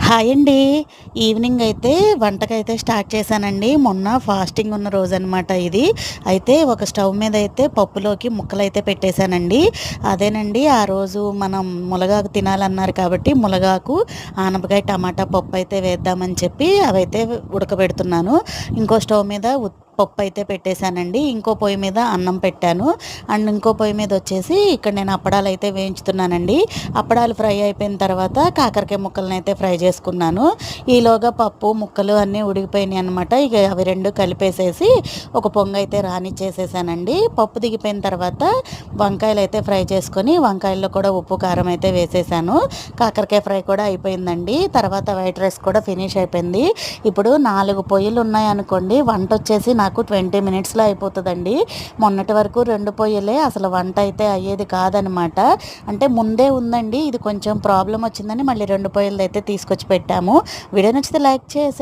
Hi అండి. Evening అయితే వంటకైతే start చేశానండి. మొన్న ఫాస్టింగ్ ఉన్న రోజనమాట ఇది. అయితే ఒక స్టవ్ మీద అయితే పప్పులోకి ముక్కలైతే పెట్టేశానండి. అదేనండి ఆ రోజు మనం మునగాకు తినాలన్నారు కాబట్టి మునగాకు, ఆనపకాయ, టమాటా పప్పయితే వేద్దామని చెప్పి అవైతే ఉడకబెడుతున్నాను. ఇంకో స్టవ్ మీద పప్పయితే పెట్టేశానండి. ఇంకో పొయ్యి మీద అన్నం పెట్టాను. అండ్ ఇంకో పొయ్యి మీద వచ్చేసి ఇక్కడ నేను అప్పడాలైతే వేయించుతున్నానండి. అప్పడాలు ఫ్రై అయిపోయిన తర్వాత కాకరకాయ ముక్కలనైతే ఫ్రై చేసుకున్నాను. ఈలోగా పప్పు ముక్కలు అన్నీ ఉడికిపోయినాయి అనమాట. ఇక అవి 2 కలిపేసేసి ఒక పొంగైతే రానిచ్చేసేసానండి. పప్పు దిగిపోయిన తర్వాత వంకాయలైతే ఫ్రై చేసుకొని వంకాయల్లో కూడా ఉప్పు, కారం అయితే వేసేసాను. కాకరకాయ ఫ్రై కూడా అయిపోయిందండి. తర్వాత వైట్ రైస్ కూడా ఫినిష్ అయిపోయింది. ఇప్పుడు 4 పొయ్యిలు ఉన్నాయనుకోండి, వంట వచ్చేసి నాకు 20 మినిట్స్‌లో అయిపోతదండి. మొన్నటి వరకు 2 పొయ్యిలే అసలు వంట అయితే అయ్యేది కాదనమాట. అంటే ముందే ఉందండి. ఇది కొంచెం ప్రాబ్లమ్ వచ్చిందని మళ్ళీ 2 పొయ్యిలదైతే తీసుకొచ్చి పెట్టాము. వీడియో నచ్చితే లైక్ చేసేయండి.